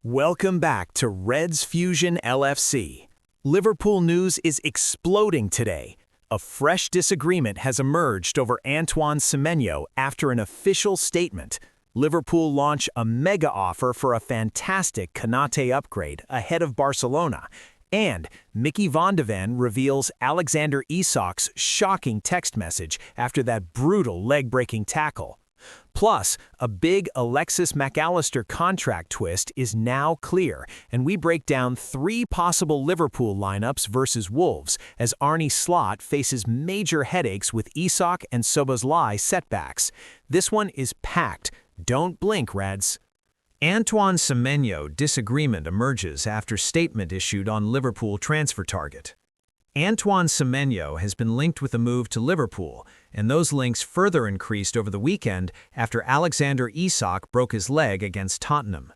Welcome back to Reds Fusion LFC. Liverpool news is exploding today. A fresh disagreement has emerged over Antoine Semenyo after an official statement. Liverpool launch a mega offer for a fantastic Konaté upgrade ahead of Barcelona. And Micky reveals Alexander Isak's shocking text message after that brutal leg-breaking tackle. Plus, a big Alexis Mac Allister contract twist is now clear, and we break down 3 possible Liverpool lineups versus Wolves as Arne Slot faces major headaches with Isak and Szoboszlai setbacks. This one is packed. Don't blink, Reds. Antoine Semenyo disagreement emerges after statement issued on Liverpool transfer target. Antoine Semenyo has been linked with a move to Liverpool, and those links further increased over the weekend after Alexander Isak broke his leg against Tottenham.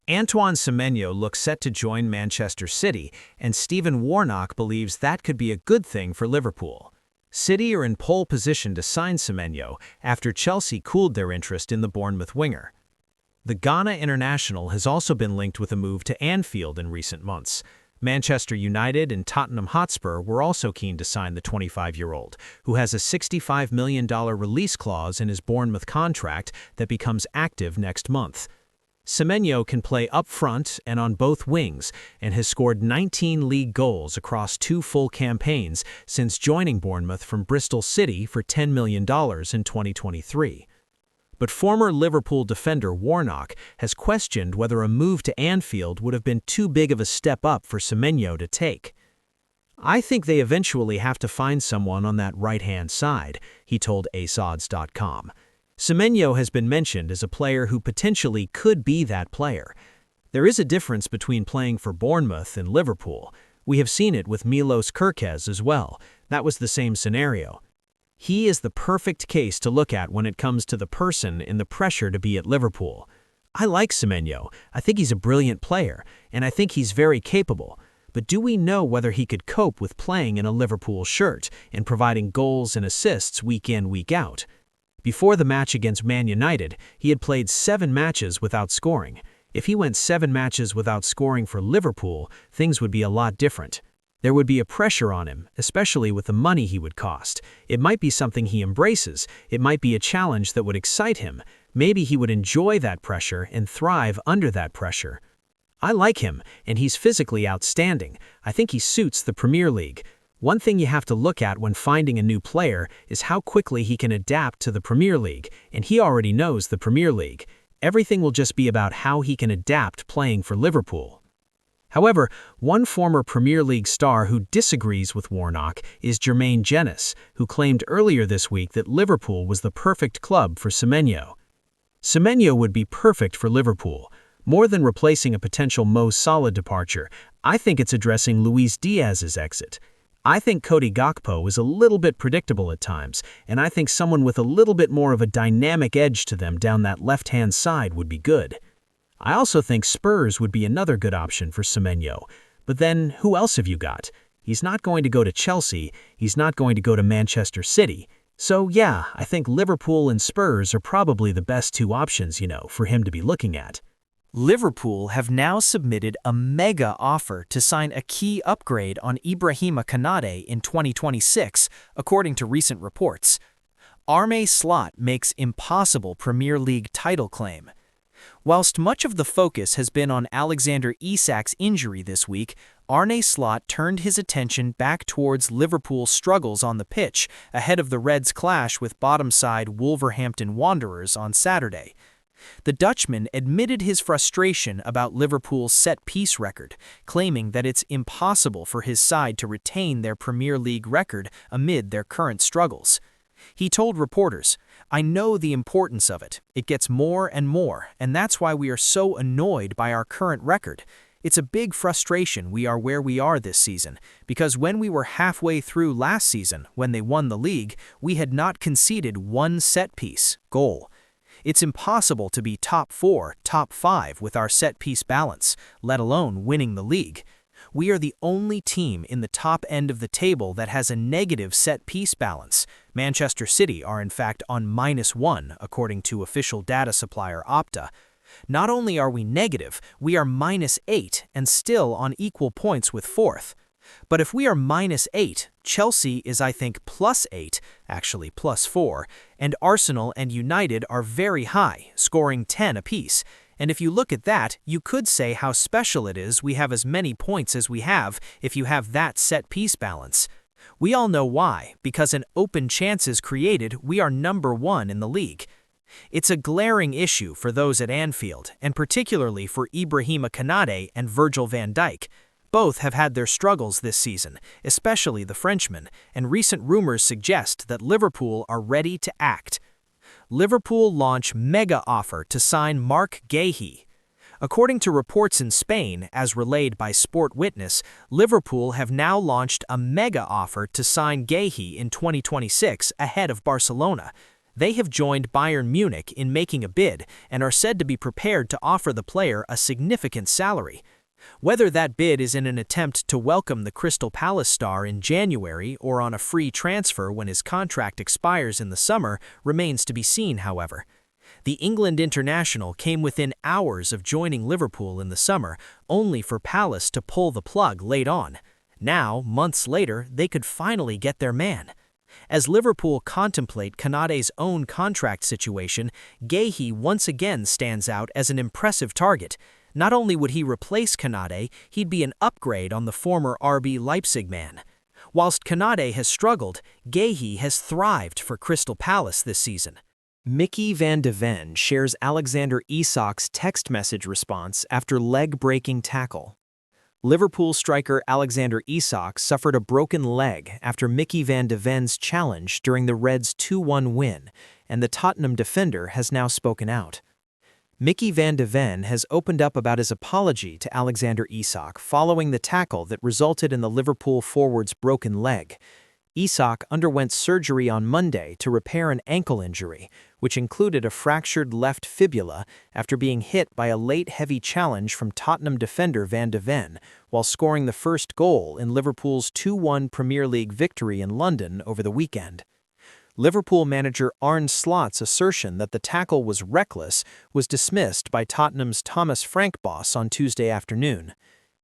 Antoine Semenyo looks set to join Manchester City, and Stephen Warnock believes that could be a good thing for Liverpool. City are in pole position to sign Semenyo after Chelsea cooled their interest in the Bournemouth winger. The Ghana international has also been linked with a move to Anfield in recent months. Manchester United and Tottenham Hotspur were also keen to sign the 25-year-old, who has a $65 million release clause in his Bournemouth contract that becomes active next month. Semenyo can play up front and on both wings and has scored 19 league goals across 2 full campaigns since joining Bournemouth from Bristol City for $10 million in 2023. But former Liverpool defender Warnock has questioned whether a move to Anfield would have been too big of a step up for Semenyo to take. "I think they eventually have to find someone on that right-hand side," he told ASODS.com. Semenyo has been mentioned as a player who potentially could be that player. There is a difference between playing for Bournemouth and Liverpool. We have seen it with Milos Kerkez as well. That was the same scenario. He is the perfect case to look at when it comes to the person and the pressure to be at Liverpool. I like Semenyo. I think he's a brilliant player, and I think he's very capable. But do we know whether he could cope with playing in a Liverpool shirt and providing goals and assists week in, week out? Before the match against Man United, he had played 7 matches without scoring. If he went 7 matches without scoring for Liverpool, things would be a lot different. There would be a pressure on him, especially with the money he would cost. It might be something he embraces. It might be a challenge that would excite him. Maybe he would enjoy that pressure and thrive under that pressure. I like him, and he's physically outstanding. I think he suits the Premier League. One thing you have to look at when finding a new player is how quickly he can adapt to the Premier League, and he already knows the Premier League. Everything will just be about how he can adapt playing for Liverpool. However, one former Premier League star who disagrees with Warnock is Jermaine Jenas, who claimed earlier this week that Liverpool was the perfect club for Semenyo. Semenyo would be perfect for Liverpool. More than replacing a potential Mo Salah departure, I think it's addressing Luis Diaz's exit. I think Cody Gakpo is a little bit predictable at times, and I think someone with a little bit more of a dynamic edge to them down that left-hand side would be good. I also think Spurs would be another good option for Semenyo. But then, who else have you got? He's not going to go to Chelsea. He's not going to go to Manchester City. So yeah, I think Liverpool and Spurs are probably the best 2 options, for him to be looking at. Liverpool have now submitted a mega offer to sign a key upgrade on Ibrahima Konaté in 2026, according to recent reports. Arne Slot makes impossible Premier League title claim. Whilst much of the focus has been on Alexander Isak's injury this week, Arne Slot turned his attention back towards Liverpool's struggles on the pitch ahead of the Reds' clash with bottom-side Wolverhampton Wanderers on Saturday. The Dutchman admitted his frustration about Liverpool's set-piece record, claiming that it's impossible for his side to retain their Premier League record amid their current struggles. He told reporters, "I know the importance of it. It gets more and more, and that's why we are so annoyed by our current record. It's a big frustration we are where we are this season, because when we were halfway through last season, when they won the league, we had not conceded one set-piece goal. It's impossible to be top 4, top 5 with our set-piece balance, let alone winning the league. We are the only team in the top end of the table that has a negative set-piece balance. Manchester City are in fact on -1, according to official data supplier Opta. Not only are we negative, we are -8 and still on equal points with fourth. But if we are -8, Chelsea is, I think, +8, actually +4, and Arsenal and United are very high, scoring 10 apiece. And if you look at that, you could say how special it is we have as many points as we have if you have that set-piece balance. We all know why, because in open chances created, we are #1 in the league. It's a glaring issue for those at Anfield, and particularly for Ibrahima Konaté and Virgil van Dijk. Both have had their struggles this season, especially the Frenchman, and recent rumors suggest that Liverpool are ready to act. Liverpool launch mega offer to sign Marc Guéhi. According to reports in Spain, as relayed by Sport Witness, Liverpool have now launched a mega offer to sign Guéhi in 2026 ahead of Barcelona. They have joined Bayern Munich in making a bid and are said to be prepared to offer the player a significant salary. Whether that bid is in an attempt to welcome the Crystal Palace star in January or on a free transfer when his contract expires in the summer remains to be seen, however. The England international came within hours of joining Liverpool in the summer, only for Palace to pull the plug late on. Now, months later, they could finally get their man. As Liverpool contemplate Konaté's own contract situation, Guéhi once again stands out as an impressive target. Not only would he replace Konaté, he'd be an upgrade on the former RB Leipzig man. Whilst Konaté has struggled, Guéhi has thrived for Crystal Palace this season. Micky van de Ven shares Alexander Isak's text message response after leg-breaking tackle. Liverpool striker Alexander Isak suffered a broken leg after Micky van de Ven's challenge during the Reds' 2-1 win, and the Tottenham defender has now spoken out. Micky van de Ven has opened up about his apology to Alexander Isak following the tackle that resulted in the Liverpool forward's broken leg. Isak underwent surgery on Monday to repair an ankle injury, which included a fractured left fibula after being hit by a late heavy challenge from Tottenham defender Van de Ven while scoring the first goal in Liverpool's 2-1 Premier League victory in London over the weekend. Liverpool manager Arne Slot's assertion that the tackle was reckless was dismissed by Tottenham's Thomas Frank boss on Tuesday afternoon.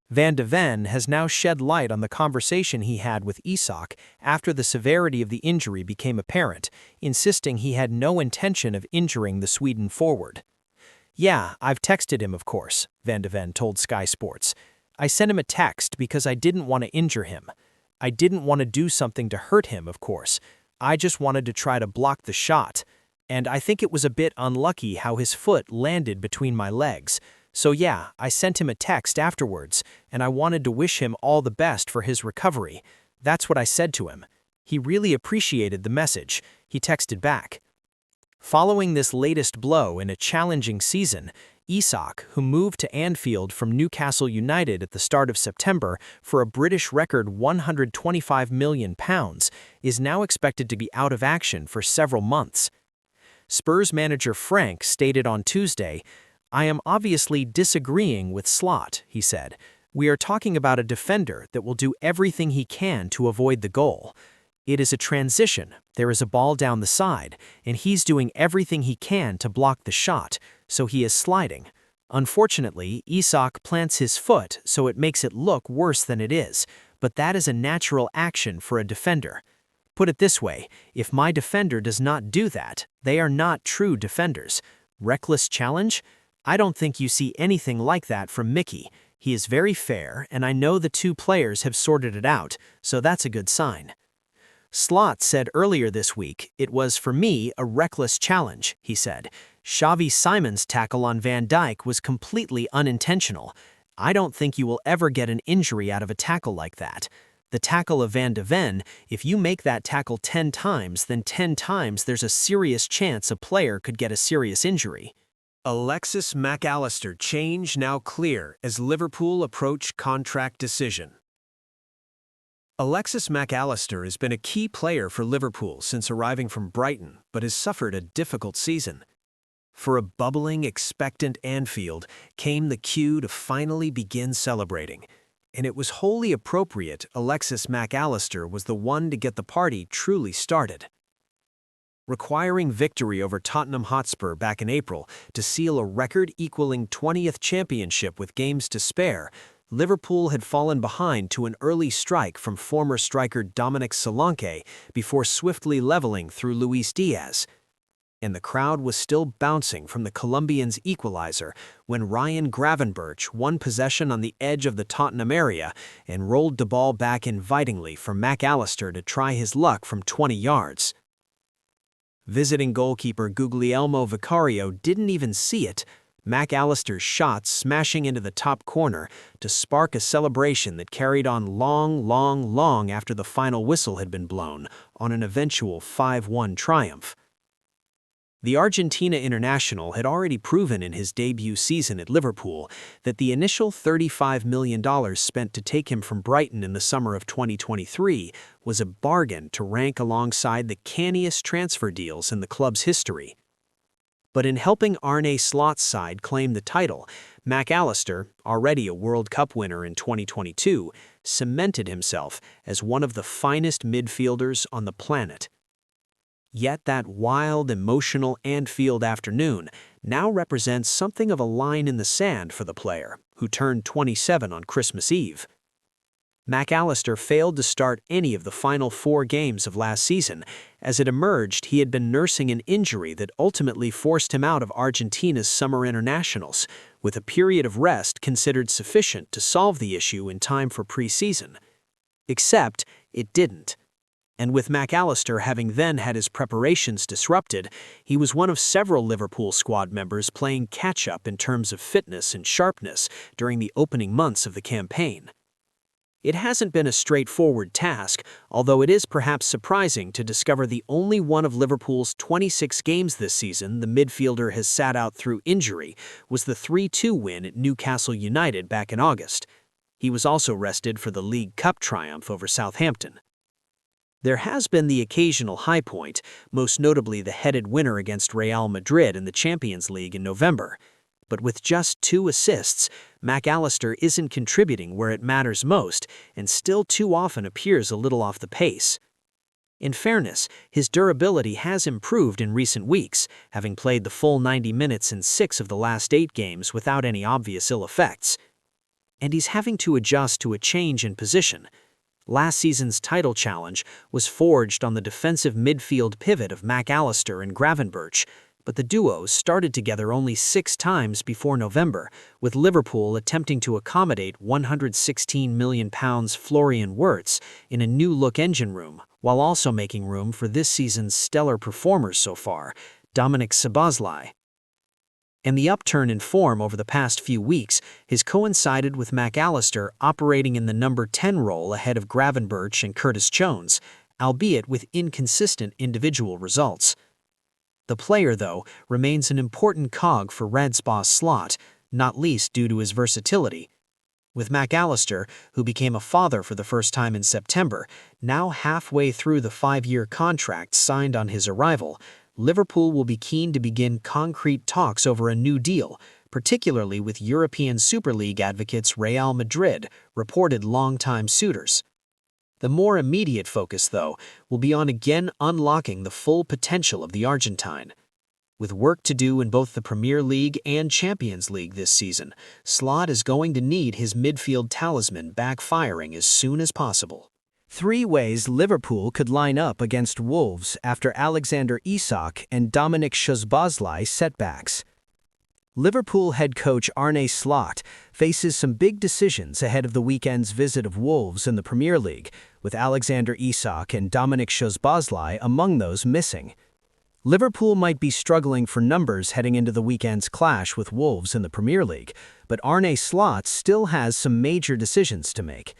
Van de Ven has now shed light on the conversation he had with Isak after the severity of the injury became apparent, insisting he had no intention of injuring the Sweden forward. "Yeah, I've texted him, of course," Van de Ven told Sky Sports. "I sent him a text because I didn't want to injure him. I didn't want to do something to hurt him, of course. I just wanted to try to block the shot. And I think it was a bit unlucky how his foot landed between my legs. So yeah, I sent him a text afterwards, and I wanted to wish him all the best for his recovery. That's what I said to him. He really appreciated the message," he texted back. Following this latest blow in a challenging season, Isak, who moved to Anfield from Newcastle United at the start of September for a British record £125 million, is now expected to be out of action for several months. Spurs manager Frank stated on Tuesday, "I am obviously disagreeing with Slot," he said. "We are talking about a defender that will do everything he can to avoid the goal. It is a transition, there is a ball down the side, and he's doing everything he can to block the shot, so he is sliding. Unfortunately, Isak plants his foot so it makes it look worse than it is, but that is a natural action for a defender. Put it this way, if my defender does not do that, they are not true defenders. Reckless challenge? I don't think you see anything like that from Micky. He is very fair, and I know the two players have sorted it out, so that's a good sign." Slot said earlier this week, "It was, for me, a reckless challenge," he said. "Xavi Simon's tackle on Van Dijk was completely unintentional. I don't think you will ever get an injury out of a tackle like that. The tackle of Van de Ven, if you make that tackle 10 times, then 10 times there's a serious chance a player could get a serious injury." Alexis Mac Allister change now clear as Liverpool approach contract decision. Alexis Mac Allister has been a key player for Liverpool since arriving from Brighton, but has suffered a difficult season. For a bubbling, expectant Anfield came the cue to finally begin celebrating, and it was wholly appropriate Alexis Mac Allister was the one to get the party truly started. requiring victory over Tottenham Hotspur back in April to seal a record-equaling 20th championship with games to spare. Liverpool had fallen behind to an early strike from former striker Dominik Szoboszlai before swiftly leveling through Luis Diaz. And the crowd was still bouncing from the Colombian's equalizer when Ryan Gravenberch won possession on the edge of the Tottenham area and rolled the ball back invitingly for Mac Allister to try his luck from 20 yards. Visiting goalkeeper Guglielmo Vicario didn't even see it, Mac Allister's shot smashing into the top corner to spark a celebration that carried on long after the final whistle had been blown on an eventual 5-1 triumph. The Argentina international had already proven in his debut season at Liverpool that the initial $35 million spent to take him from Brighton in the summer of 2023 was a bargain to rank alongside the canniest transfer deals in the club's history. But in helping Arne Slot's side claim the title, Mac Allister, already a World Cup winner in 2022, cemented himself as one of the finest midfielders on the planet. Yet that wild, emotional Anfield afternoon now represents something of a line in the sand for the player, who turned 27 on Christmas Eve. Mac Allister failed to start any of the final 4 games of last season. As it emerged, he had been nursing an injury that ultimately forced him out of Argentina's summer internationals, with a period of rest considered sufficient to solve the issue in time for pre-season. Except it didn't. And with Mac Allister having then had his preparations disrupted, he was one of several Liverpool squad members playing catch-up in terms of fitness and sharpness during the opening months of the campaign. It hasn't been a straightforward task, although it is perhaps surprising to discover the only one of Liverpool's 26 games this season the midfielder has sat out through injury was the 3-2 win at Newcastle United back in August. He was also rested for the League Cup triumph over Southampton. There has been the occasional high point, most notably the headed winner against Real Madrid in the Champions League in November. But with just 2 assists, Mac Allister isn't contributing where it matters most and still too often appears a little off the pace. In fairness, his durability has improved in recent weeks, having played the full 90 minutes in 6 of the last 8 games without any obvious ill effects. And he's having to adjust to a change in position. Last season's title challenge was forged on the defensive midfield pivot of Mac Allister and Gravenberch, but the duos started together only 6 times before November, with Liverpool attempting to accommodate £116 million Florian Wirtz in a new-look engine room, while also making room for this season's stellar performers so far, Dominik Szoboszlai. And the upturn in form over the past few weeks has coincided with Mac Allister operating in the number 10 role ahead of Gravenberch and Curtis Jones, albeit with inconsistent individual results. The player, though, remains an important cog for Reds boss Slot, not least due to his versatility. With Mac Allister, who became a father for the first time in September, now halfway through the 5-year contract signed on his arrival, Liverpool will be keen to begin concrete talks over a new deal, particularly with European Super League advocates Real Madrid, reported longtime suitors. The more immediate focus, though, will be on again unlocking the full potential of the Argentine. With work to do in both the Premier League and Champions League this season, Slot is going to need his midfield talisman back firing as soon as possible. 3 ways Liverpool could line up against Wolves after Alexander Isak and Dominik Szoboszlai setbacks. Liverpool head coach Arne Slot faces some big decisions ahead of the weekend's visit of Wolves in the Premier League, with Alexander Isak and Dominik Szoboszlai among those missing. Liverpool might be struggling for numbers heading into the weekend's clash with Wolves in the Premier League, but Arne Slot still has some major decisions to make.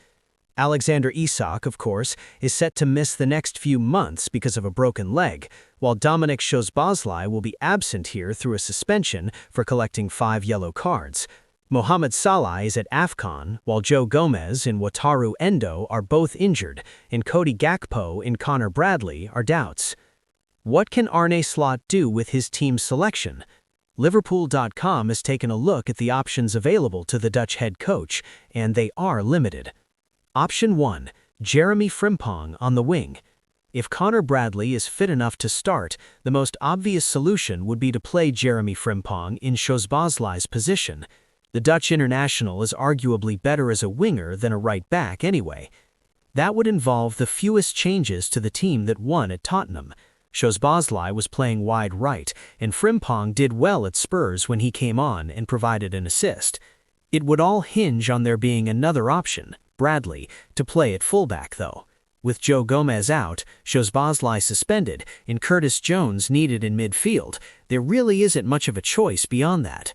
Alexander Isak, of course, is set to miss the next few months because of a broken leg, while Dominik Szoboszlai will be absent here through a suspension for collecting 5 yellow cards. Mohamed Salah is at AFCON, while Joe Gomez and Wataru Endo are both injured, and Cody Gakpo and Connor Bradley are doubts. What can Arne Slot do with his team's selection? Liverpool.com has taken a look at the options available to the Dutch head coach, and they are limited. Option 1. Jeremy Frimpong on the wing. If Connor Bradley is fit enough to start, the most obvious solution would be to play Jeremy Frimpong in Szoboszlai's position. The Dutch international is arguably better as a winger than a right back anyway. That would involve the fewest changes to the team that won at Tottenham. Szoboszlai was playing wide right, and Frimpong did well at Spurs when he came on and provided an assist. It would all hinge on there being another option, Bradley, to play at fullback though. With Joe Gomez out, Szoboszlai suspended, and Curtis Jones needed in midfield, there really isn't much of a choice beyond that.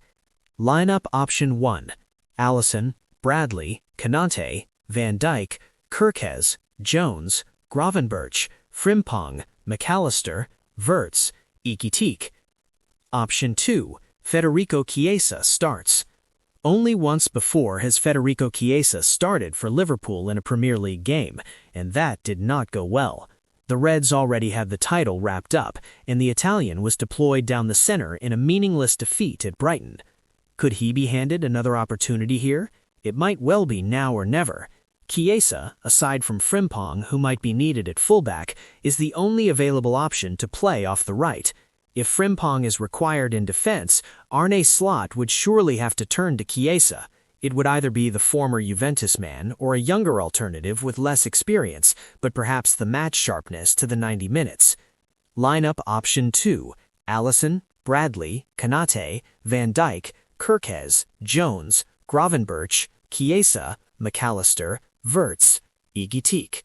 Lineup option 1. Alisson, Bradley, Konaté, Van Dijk, Kerkez, Jones, Gravenberch, Frimpong, Mac Allister, Wirtz, Isak. Option 2. Federico Chiesa starts. Only once before has Federico Chiesa started for Liverpool in a Premier League game, and that did not go well. The Reds already had the title wrapped up, and the Italian was deployed down the center in a meaningless defeat at Brighton. Could he be handed another opportunity here? It might well be now or never. Chiesa, aside from Frimpong, who might be needed at fullback, is the only available option to play off the right. If Frimpong is required in defense, Arne Slot would surely have to turn to Chiesa. It would either be the former Juventus man or a younger alternative with less experience, but perhaps the match sharpness to the 90 minutes. Lineup option 2. Alisson, Bradley, Konaté, Van Dijk, Kerkez, Jones, Gravenberch, Chiesa, Mac Allister, Wirtz, Isak.